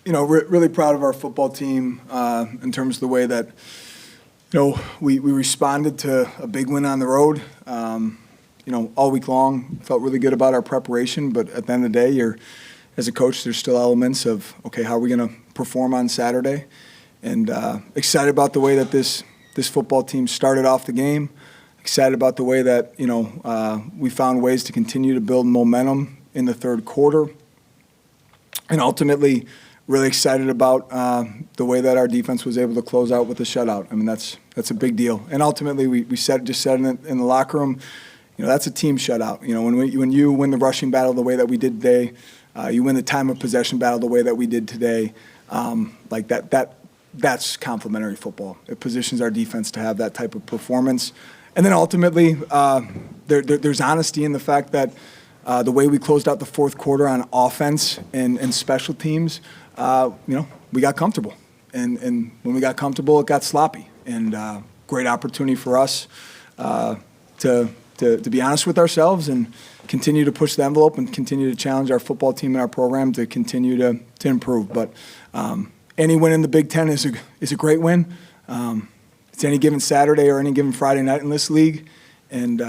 really proud of our football team in terms of the way that, we responded to a big win on the road. All week long, felt really good about our preparation, but at the end of the day, as a coach, there's still elements of, okay, how are we going to perform on Saturday? And excited about the way that this football team started off the game. Excited about the way that, we found ways to continue to build momentum in the third quarter. And ultimately, really excited about the way that our defense was able to close out with a shutout. I mean, that's a big deal. And ultimately, we said in the locker room, that's a team shutout. When you win the rushing battle the way that we did today, you win the time of possession battle the way that we did today, that's complementary football. It positions our defense to have that type of performance. And then ultimately, there's honesty in the fact that the way we closed out the fourth quarter on offense and special teams, we got comfortable. And when we got comfortable, it got sloppy. And great opportunity for us to be honest with ourselves and continue to push the envelope and continue to challenge our football team and our program to continue to improve. But any win in the Big Ten is a great win. It's any given Saturday or any given Friday night in this league. And,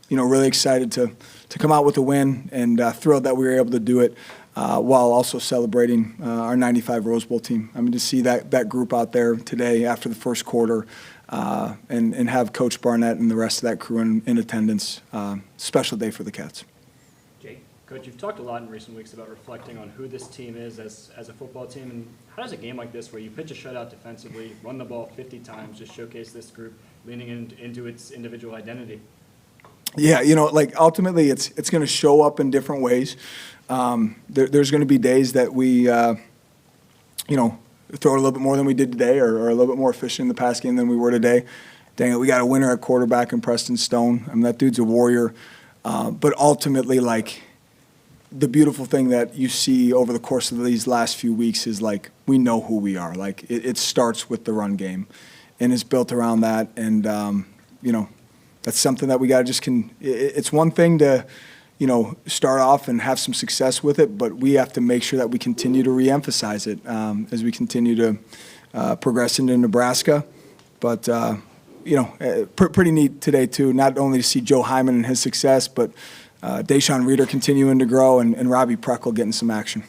really excited to come out with a win and thrilled that we were able to do it while also celebrating our 95 Rose Bowl team. I mean, to see that group out there today after the first quarter and have Coach Barnett and the rest of that crew in attendance, special day for the Cats. Jake, Coach, you've talked a lot in recent weeks about reflecting on who this team is as a football team. And how does a game like this, where you pitch a shutout defensively, run the ball 50 times, just showcase this group leaning into its individual identity? Yeah, ultimately it's going to show up in different ways. There's going to be days that we, throw it a little bit more than we did today or a little bit more efficient in the pass game than we were today. Dang it, we got a winner at quarterback in Preston Stone. I mean, that dude's a warrior. But ultimately, the beautiful thing that you see over the course of these last few weeks is, we know who we are. It starts with the run game and is built around that. And, that's something that we got to it's one thing to, start off and have some success with it, but we have to make sure that we continue to reemphasize it as we continue to progress into Nebraska. But, pretty neat today, too, not only to see Joe Himon and his success, but Deshaun Reeder continuing to grow and Robbie Preckle getting some action.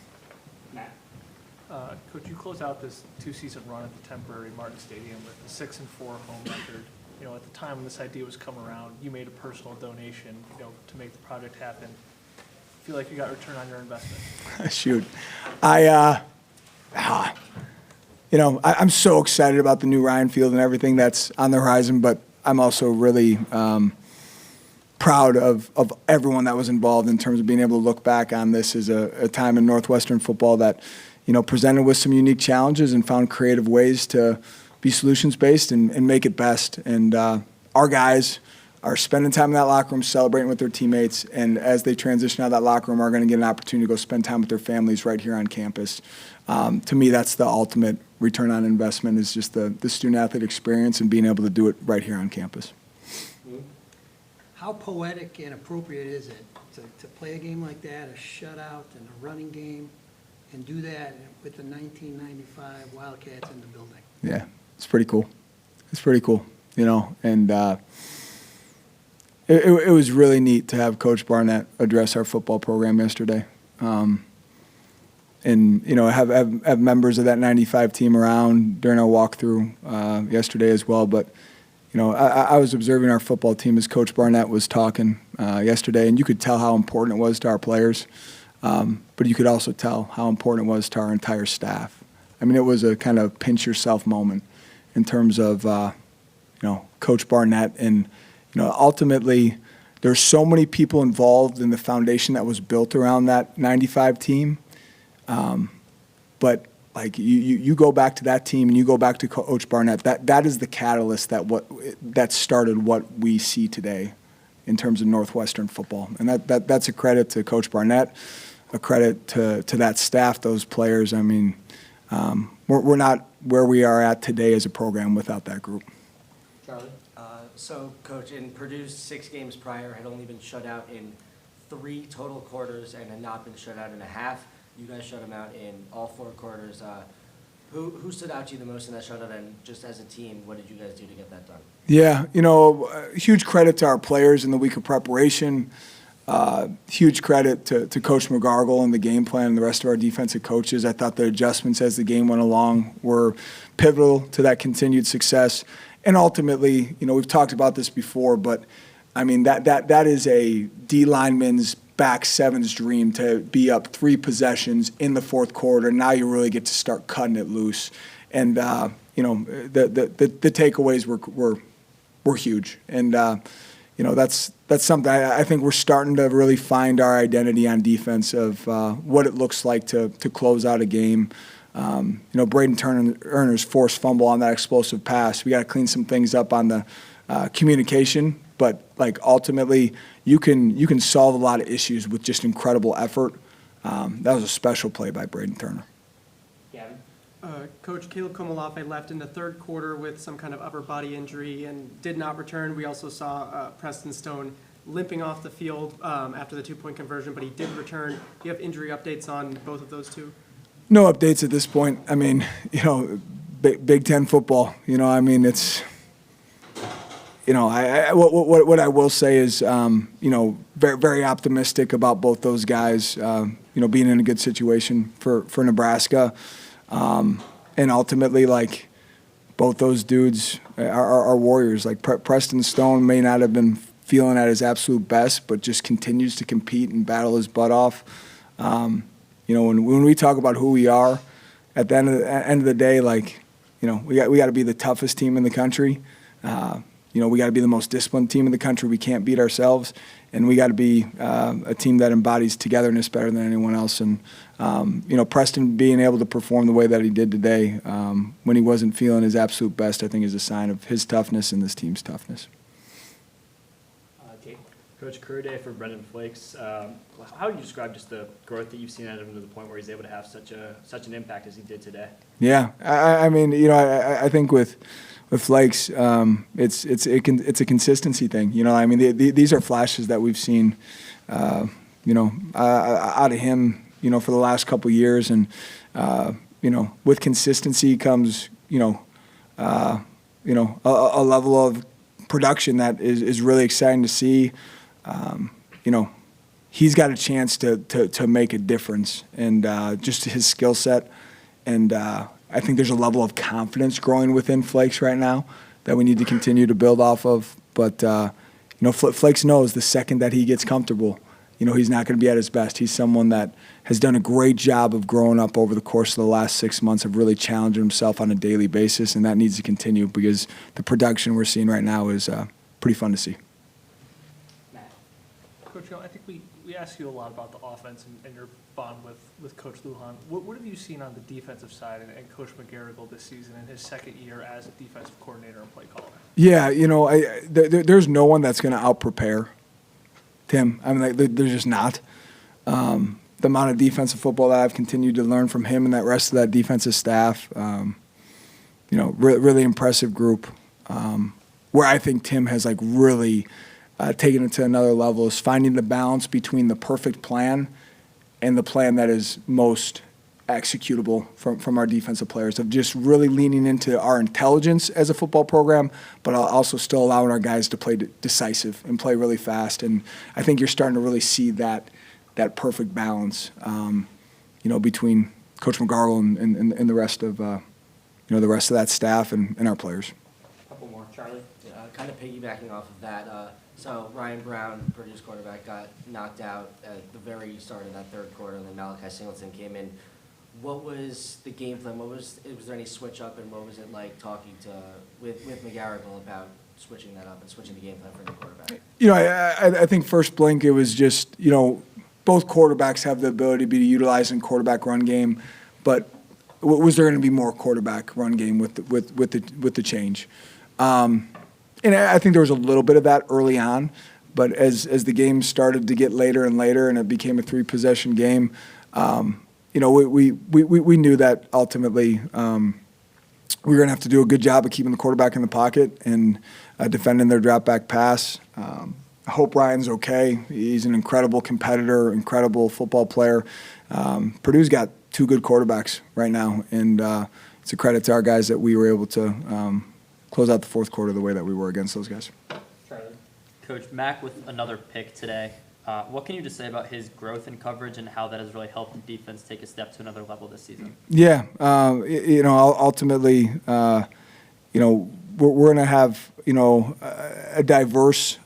Coach, you close out this two-season run at the temporary Martin Stadium with a 6-4 home record. At the time when this idea was coming around, you made a personal donation, to make the project happen. Feel like you got return on your investment? Shoot. I'm so excited about the new Ryan Field and everything that's on the horizon, but I'm also really proud of everyone that was involved in terms of being able to look back on this as a time in Northwestern football that, presented with some unique challenges and found creative ways to be solutions-based and make it best. And our guys are spending time in that locker room celebrating with their teammates, and as they transition out of that locker room are going to get an opportunity to go spend time with their families right here on campus. To me, that's the ultimate return on investment, is just the student-athlete experience and being able to do it right here on campus. How poetic and appropriate is it to play a game like that, a shutout and a running game, and do that with the 1995 Wildcats in the building? Yeah. It's pretty cool. And it was really neat to have Coach Barnett address our football program yesterday. And, have members of that 95 team around during our walkthrough yesterday as well. But, I was observing our football team as Coach Barnett was talking yesterday, and you could tell how important it was to our players. But you could also tell how important it was to our entire staff. I mean, it was a kind of pinch yourself moment in terms of, Coach Barnett. And, ultimately there's so many people involved in the foundation that was built around that 95 team. But you go back to that team and you go back to Coach Barnett, that is the catalyst that started what we see today in terms of Northwestern football. And that's a credit to Coach Barnett, a credit to that staff, those players. I mean, we're not where we are at today as a program without that group. Charlie? So, Coach, in Purdue's 6 games prior, had only been shut out in 3 total quarters and had not been shut out in a half. You guys shut them out in all 4 quarters. Who stood out to you the most in that shutout, and just as a team, what did you guys do to get that done? Yeah, huge credit to our players in the week of preparation. Huge credit to Coach McGargle and the game plan and the rest of our defensive coaches. I thought the adjustments as the game went along were pivotal to that continued success. And ultimately, we've talked about this before, but I mean, that is a D lineman's back seven's dream to be up 3 possessions in the fourth quarter. Now you really get to start cutting it loose. And, the takeaways were huge. And, that's something I think we're starting to really find our identity on defense of what it looks like to close out a game. Braydon Turner's forced fumble on that explosive pass. We got to clean some things up on the communication, but ultimately you can solve a lot of issues with just incredible effort. That was a special play by Braydon Turner. Gavin? Coach, Caleb Komolafe left in the third quarter with some kind of upper body injury and did not return. We also saw Preston Stone limping off the field after the 2-point conversion, but he did return. Do you have injury updates on both of those two? No updates at this point. I mean, Big Ten football. It's. What I will say is, very, very optimistic about both those guys, being in a good situation for Nebraska. And ultimately, both those dudes are warriors. Preston Stone may not have been feeling at his absolute best, but just continues to compete and battle his butt off. When we talk about who we are, at the end of the day, we got to be the toughest team in the country. We got to be the most disciplined team in the country. We can't beat ourselves, and we got to be a team that embodies togetherness better than anyone else. And Preston being able to perform the way that he did today, when he wasn't feeling his absolute best, I think is a sign of his toughness and this team's toughness. Jake? Coach, career day for Braydon Flakes. How would you describe just the growth that you've seen out of him to the point where he's able to have such an impact as he did today? Yeah, I think with Flakes, it's a consistency thing. These are flashes that we've seen, out of him, for the last couple of years, and with consistency comes, a level of production that is really exciting to see. He's got a chance to make a difference, and just his skill set, and I think there's a level of confidence growing within Flakes right now that we need to continue to build off of. But Flakes knows the second that he gets comfortable, he's not going to be at his best. He's someone that has done a great job of growing up over the course of the last 6 months, of really challenging himself on a daily basis, and that needs to continue because the production we're seeing right now is pretty fun to see. Coach, I think we asked you a lot about the offense and your bond with Coach Lujan. What have you seen on the defensive side and Coach McGarrigle this season in his second year as a defensive coordinator and play caller? Yeah, there's no one that's going to out-prepare Tim. There's just not. The amount of defensive football that I've continued to learn from him and that rest of that defensive staff, really impressive group. Where I think Tim has really taken it to another level is finding the balance between the perfect plan and the plan that is most executable from our defensive players, of just really leaning into our intelligence as a football program, but also still allowing our guys to play decisive and play really fast. And I think you're starting to really see that perfect balance, between Coach McGargle and the rest of the rest of that staff and our players. Couple more, Charlie. Kind of piggybacking off of that, so Ryan Braun, Purdue's quarterback, got knocked out at the very start of that third quarter, and then Malachi Singleton came in. What was the game plan? Was there any switch up, and what was it like talking with McGarrigle about switching that up and switching the game plan for the quarterback? I think first blink it was just, both quarterbacks have the ability to be utilized in quarterback run game, but was there going to be more quarterback run game with the change? And I think there was a little bit of that early on, but as the game started to get later and later, and it became a 3-possession game, we knew that ultimately we were going to have to do a good job of keeping the quarterback in the pocket and defending their drop back pass. I hope Ryan's okay. He's an incredible competitor, incredible football player. Purdue's got 2 good quarterbacks right now, and it's a credit to our guys that we were able to close out the fourth quarter the way that we were against those guys. Coach, Mack with another pick today. What can you just say about his growth in coverage and how that has really helped the defense take a step to another level this season? Yeah, ultimately, we're going to have, a diverse,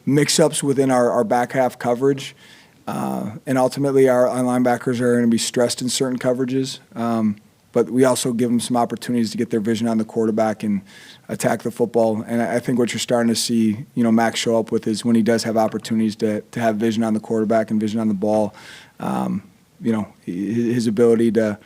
mix-ups within our back half coverage. And ultimately, our linebackers are going to be stressed in certain coverages. But we also give them some opportunities to get their vision on the quarterback and attack the football. And I think what you're starting to see, Max show up with is when he does have opportunities to have vision on the quarterback and vision on the ball, his ability to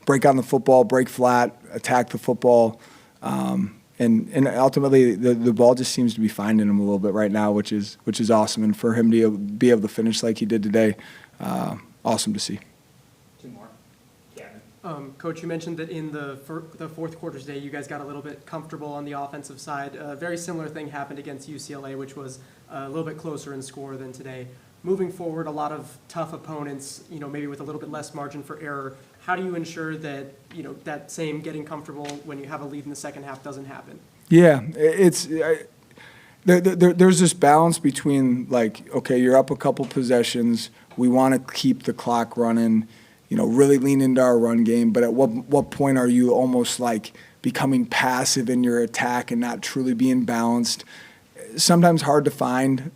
break on the football, break flat, attack the football. And ultimately, the ball just seems to be finding him a little bit right now, which is awesome. And for him to be able to finish like he did today, awesome to see. Two more. Kevin. Coach, you mentioned that in the fourth quarter today, you guys got a little bit comfortable on the offensive side. A very similar thing happened against UCLA, which was a little bit closer in score than today. Moving forward, a lot of tough opponents, maybe with a little bit less margin for error. How do you ensure that, that same getting comfortable when you have a lead in the second half doesn't happen? Yeah, there's this balance between, okay, you're up a couple possessions. We want to keep the clock running, really lean into our run game. But at what point are you almost becoming passive in your attack and not truly being balanced? Sometimes hard to find.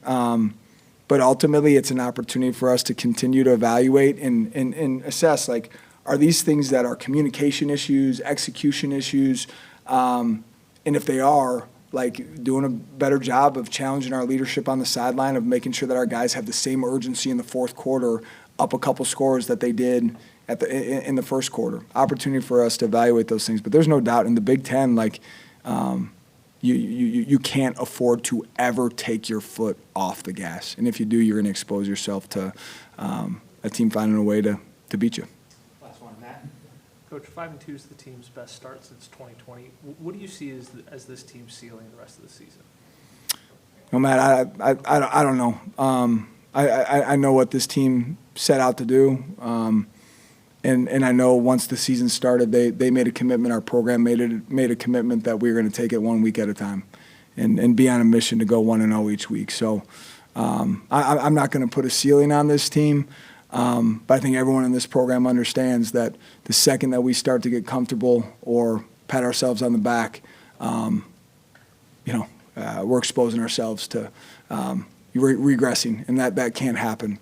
But ultimately, it's an opportunity for us to continue to evaluate and assess, are these things that are communication issues, execution issues? And if they are, doing a better job of challenging our leadership on the sideline, of making sure that our guys have the same urgency in the fourth quarter, up a couple scores that they did in the first quarter. Opportunity for us to evaluate those things. But there's no doubt in the Big Ten, you can't afford to ever take your foot off the gas. And if you do, you're going to expose yourself to a team finding a way to beat you. Last one, Matt. Coach, 5-2 is the team's best start since 2020. What do you see as this team's ceiling the rest of the season? No, Matt, I don't know. I know what this team set out to do. And I know once the season started, they made a commitment, our program made a commitment that we were going to take it 1 week at a time and be on a mission to go 1-0 each week. So I'm not going to put a ceiling on this team, but I think everyone in this program understands that the second that we start to get comfortable or pat ourselves on the back, we're exposing ourselves to regressing, and that can't happen.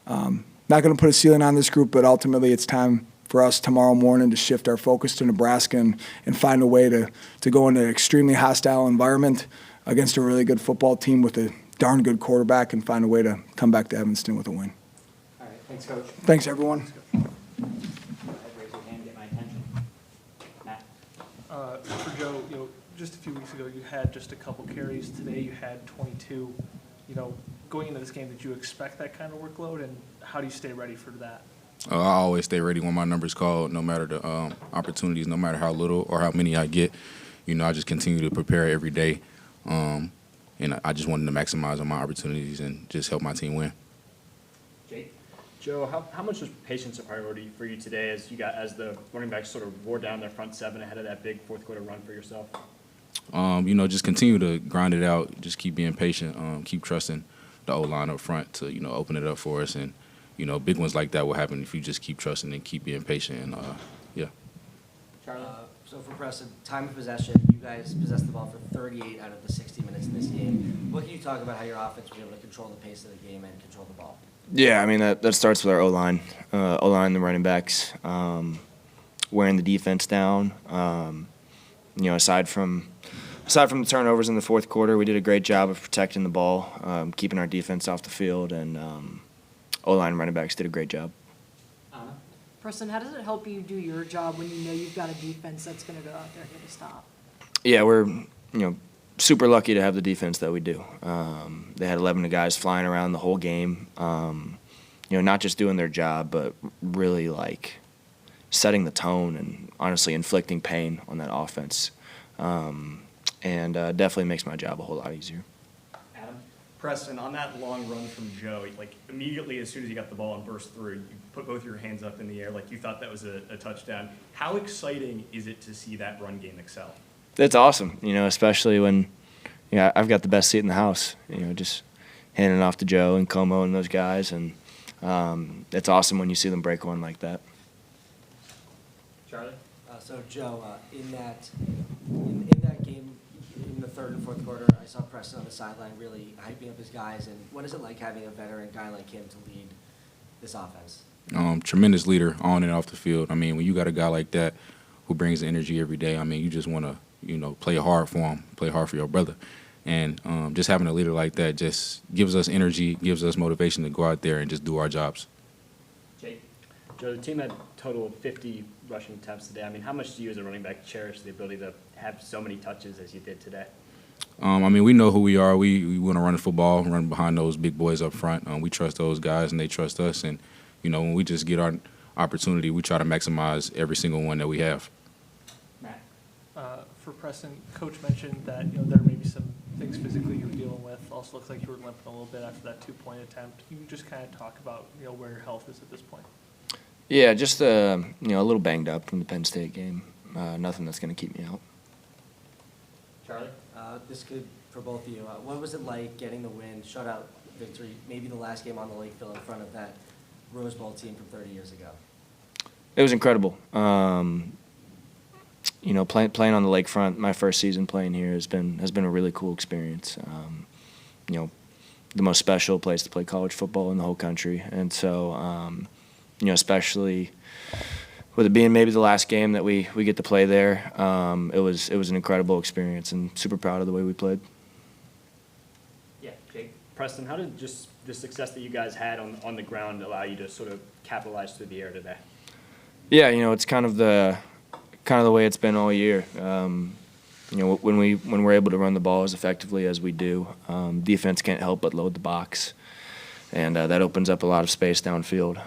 Not going to put a ceiling on this group, but ultimately it's time for us tomorrow morning to shift our focus to Nebraska and find a way to go into an extremely hostile environment against a really good football team with a darn good quarterback and find a way to come back to Evanston with a win. All right, thanks, Coach. Thanks, everyone. Raise your hand, get my attention. Matt. For Joe, just a few weeks ago, you had just a couple carries. Today, you had 22. Going into this game, did you expect that kind of workload, and how do you stay ready for that? I always stay ready when my number's called, no matter the opportunities, no matter how little or how many I get. I just continue to prepare every day, and I just wanted to maximize on my opportunities and just help my team win. Jake. Joe, how much was patience a priority for you today as the running backs sort of wore down their front seven ahead of that big fourth quarter run for yourself? Just continue to grind it out, just keep being patient, keep trusting the O-line up front to, open it up for us. And, big ones like that will happen if you just keep trusting and keep being patient. And, yeah. Charlie? So for Preston, time of possession, you guys possessed the ball for 38 out of the 60 minutes in this game. What can you talk about how your offense was able to control the pace of the game and control the ball? Yeah, that starts with our O-line, the running backs, wearing the defense down. Aside from the turnovers in the fourth quarter, we did a great job of protecting the ball, keeping our defense off the field, and O-line and running backs did a great job. Preston, how does it help you do your job when you know you've got a defense that's going to go out there and get a stop? Yeah, we're super lucky to have the defense that we do. They had 11 guys flying around the whole game, not just doing their job, but really setting the tone and honestly inflicting pain on that offense. And definitely makes my job a whole lot easier. Adam? Preston, on that long run from Joe, like immediately as soon as he got the ball and burst through, you put both your hands up in the air like you thought that was a touchdown. How exciting is it to see that run game excel? It's awesome, especially when I've got the best seat in the house, just handing it off to Joe and Como and those guys, and it's awesome when you see them break one like that. Charlie? So Joe, in that game, in the third and fourth quarter, I saw Preston on the sideline really hyping up his guys. And what is it like having a veteran guy like him to lead this offense? Tremendous leader on and off the field. I mean, when you got a guy like that who brings the energy every day, I mean, you just want to, play hard for him, play hard for your brother. And just having a leader like that just gives us energy, gives us motivation to go out there and just do our jobs. Jake? Joe, the team had a total of 50 rushing attempts today. I mean, how much do you as a running back cherish the ability to have so many touches as you did today? I mean, we know who we are. We want to run the football, run behind those big boys up front. We trust those guys, and they trust us. And, when we just get our opportunity, we try to maximize every single one that we have. Matt? For Preston, Coach mentioned that, there may be some things physically you were dealing with. Also looks like you were limping a little bit after that 2-point attempt. Can you just kind of talk about, where your health is at this point? Yeah, just a little banged up from the Penn State game. Nothing that's going to keep me out. Charlie? This could, for both of you, what was it like getting the win, shutout victory, maybe the last game on the Lake Field in front of that Rose Bowl team from 30 years ago? It was incredible. Playing on the lakefront, my first season playing here has been a really cool experience. The most special place to play college football in the whole country, and so especially with it being maybe the last game that we get to play there, it was an incredible experience, and super proud of the way we played. Yeah, Jake? Preston, how did just the success that you guys had on the ground allow you to sort of capitalize through the air today? Yeah, it's kind of the way it's been all year. When we're able to run the ball as effectively as we do, defense can't help but load the box, and that opens up a lot of space downfield.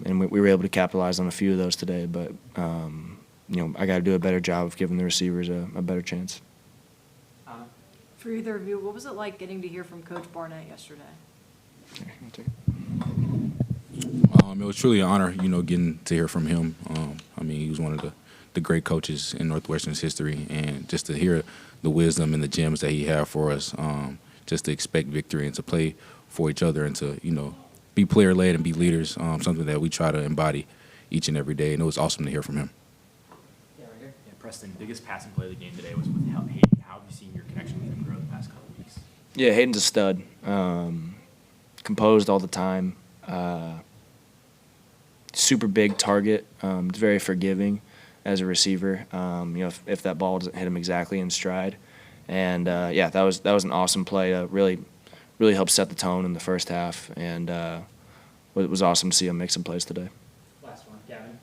And we were able to capitalize on a few of those today, but I got to do a better job of giving the receivers a better chance. For either of you, what was it like getting to hear from Coach Barnett yesterday? It was truly an honor, getting to hear from him. I mean, he was one of the great coaches in Northwestern's history, and just to hear the wisdom and the gems that he had for us, just to expect victory and to play for each other and to, be player-led and be leaders, something that we try to embody each and every day, and it was awesome to hear from him. Yeah, right here. Yeah, Preston, biggest passing play of the game today was with Hayden. How have you seen your connection with him grow the past couple weeks? Yeah, Hayden's a stud. Composed all the time. Super big target. Very forgiving as a receiver. If that ball doesn't hit him exactly in stride, and that was an awesome play. Really helped set the tone in the first half, and it was awesome to see him make some plays today. Last one, Gavin?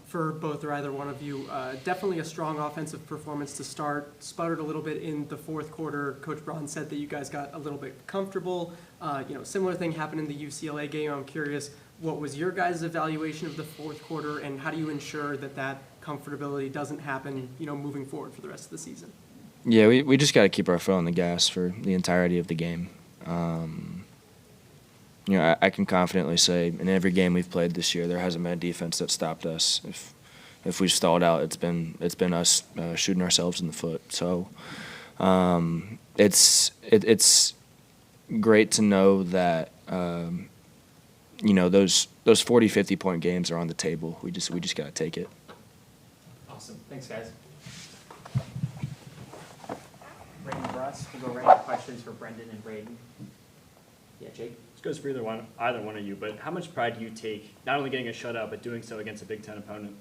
For both or either one of you, definitely a strong offensive performance to start. Sputtered a little bit in the fourth quarter. Coach Braun said that you guys got a little bit comfortable. Similar thing happened in the UCLA game. I'm curious, what was your guys' evaluation of the fourth quarter, and how do you ensure that comfortability doesn't happen, moving forward for the rest of the season? Yeah, we just got to keep our foot on the gas for the entirety of the game. I can confidently say in every game we've played this year, there hasn't been a defense that stopped us. If we've stalled out, it's been us shooting ourselves in the foot. So it's great to know that those 40, 50-point games are on the table. We just got to take it. Awesome. Thanks, guys. Braydon Brus, we'll go right into questions for Brendan and Braydon. Yeah, Jake? This goes for either one of you, but how much pride do you take, not only getting a shutout, but doing so against a Big Ten opponent?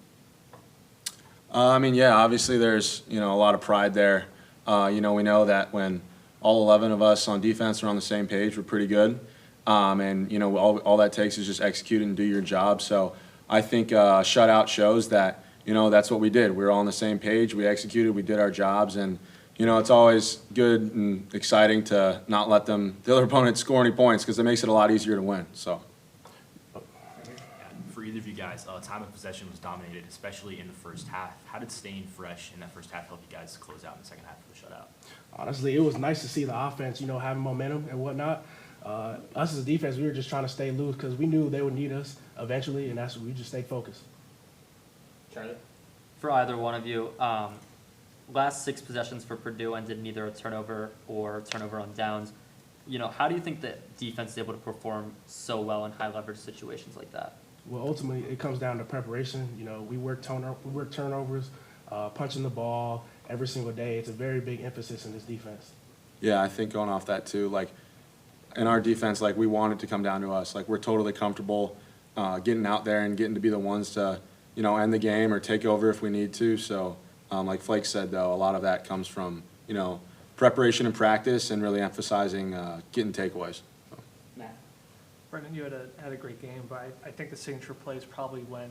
Obviously there's, a lot of pride there. We know that when all 11 of us on defense are on the same page, we're pretty good. All that takes is just execute and do your job. So I think shutout shows that, that's what we did. We were all on the same page. We executed. We did our jobs. And, it's always good and exciting to not let the other opponent score any points because it makes it a lot easier to win. So. For either of you guys, time of possession was dominated, especially in the first half. How did staying fresh in that first half help you guys close out in the second half of the shutout? Honestly, it was nice to see the offense, having momentum and whatnot. Us as a defense, we were just trying to stay loose because we knew they would need us eventually, and that's what we just stayed focused. Charlie? For either one of you, last 6 possessions for Purdue ended in either a turnover or turnover on downs. How do you think that defense is able to perform so well in high leverage situations like that? Well, ultimately, it comes down to preparation. We work turnovers, punching the ball every single day. It's a very big emphasis in this defense. Yeah, I think going off that too, like in our defense, like we want it to come down to us. Like we're totally comfortable getting out there and getting to be the ones to, end the game or take over if we need to. So, like Flakes said, though, a lot of that comes from, preparation and practice and really emphasizing getting takeaways. So. Matt? Brendan, you had a great game, but I think the signature play is probably when,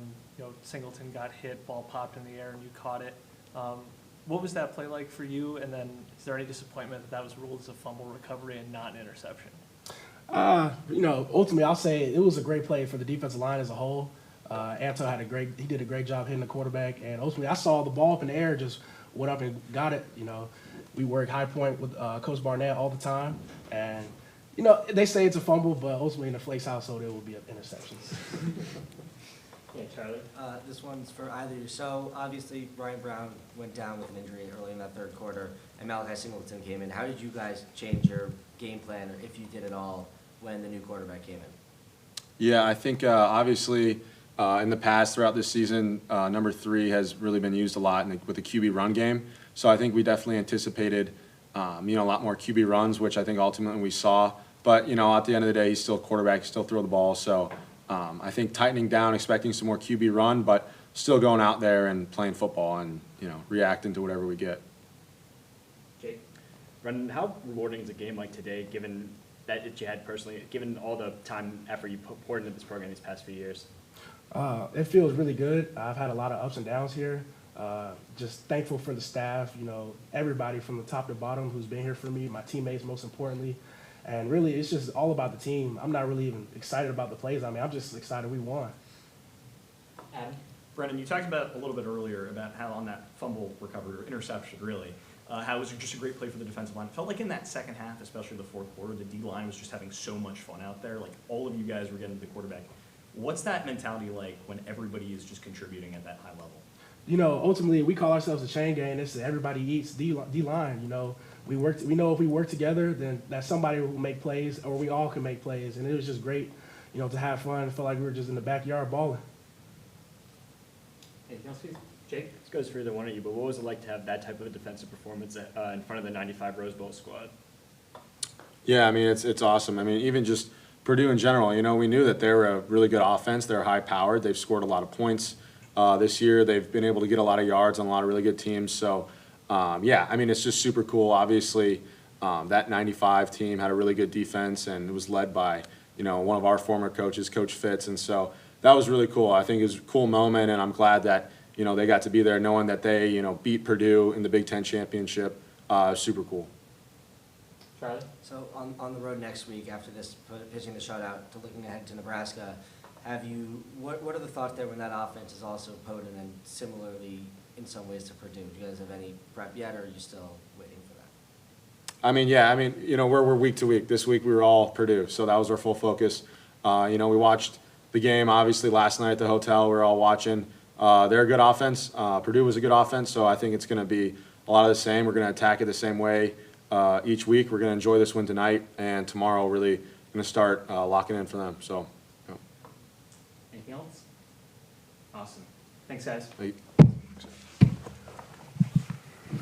Singleton got hit, ball popped in the air, and you caught it. What was that play like for you? And then is there any disappointment that was ruled as a fumble recovery and not an interception? Ultimately, I'll say it was a great play for the defensive line as a whole. Anto he did a great job hitting the quarterback, and ultimately I saw the ball up in the air, just went up and got it. We work high point with Coach Barnett all the time, and they say it's a fumble, but ultimately in the Flakes household it will be an interception. Yeah, Charlie? This one's for either of you. So obviously Ryan Braun went down with an injury early in that third quarter, and Malachi Singleton came in. How did you guys change your game plan, or if you did at all, when the new quarterback came in? Yeah, I think obviously in the past throughout this season, number 3 has really been used a lot with the QB run game. So I think we definitely anticipated, a lot more QB runs, which I think ultimately we saw. But, at the end of the day, he's still a quarterback, still throw the ball. So I think tightening down, expecting some more QB run, but still going out there and playing football and, reacting to whatever we get. Jake? Brendan, how rewarding is a game like today, given that you had personally, given all the time and effort you poured into this program these past few years? It feels really good. I've had a lot of ups and downs here. Just thankful for the staff, everybody from the top to bottom who's been here for me, my teammates most importantly. And really, it's just all about the team. I'm not really even excited about the plays. I'm just excited we won. Adam? Brendan, you talked about a little bit earlier about how on that fumble recovery, or interception really, how it was just a great play for the defensive line. It felt like in that second half, especially the fourth quarter, the D-line was just having so much fun out there. Like all of you guys were getting to the quarterback. What's that mentality like when everybody is just contributing at that high level? Ultimately, we call ourselves a chain gang. It's everybody eats D-line. We know if we work together, then that somebody will make plays, or we all can make plays. And it was just great, to have fun. It felt like we were just in the backyard balling. Anything else, Steve? Jake? This goes for either one of you, but what was it like to have that type of a defensive performance in front of the 95 Rose Bowl squad? Yeah, I mean, it's awesome. I mean, even just Purdue in general, we knew that they were a really good offense. They're high-powered. They've scored a lot of points this year. They've been able to get a lot of yards on a lot of really good teams. So, yeah, I mean, it's just super cool. Obviously, that 95 team had a really good defense, and it was led by, one of our former coaches, Coach Fitz. And so that was really cool. I think it was a cool moment, and I'm glad that, they got to be there knowing that they, beat Purdue in the Big Ten championship. Super cool. Charlie? So on the road next week, after this pitching the shutout to looking ahead to Nebraska, what are the thoughts there when that offense is also potent and similarly in some ways to Purdue? Do you guys have any prep yet, or are you still waiting for that? I mean, yeah, we're week to week. This week we were all Purdue, so that was our full focus. We watched the game, obviously, last night at the hotel. We were all watching. They're a good offense. Purdue was a good offense, so I think it's going to be a lot of the same. We're going to attack it the same way each week. We're going to enjoy this win tonight, and tomorrow really going to start locking in for them. So, Anything else? Awesome. Thanks, guys. Hey.